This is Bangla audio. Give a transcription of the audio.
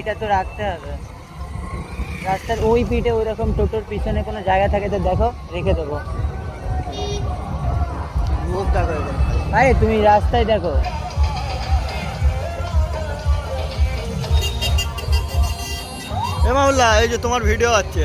গাড়িটা তো রাখতে হবে রাস্তার ওই পিঠে, ওইরকম টোটোর পিছনে কোনো জায়গা থাকে তো দেখো, রেখে দেবো। মুখ দেখো এদের। আরে তুমি রাস্তায় দেখো। এ মামলা, এই যে তোমার ভিডিও আছে।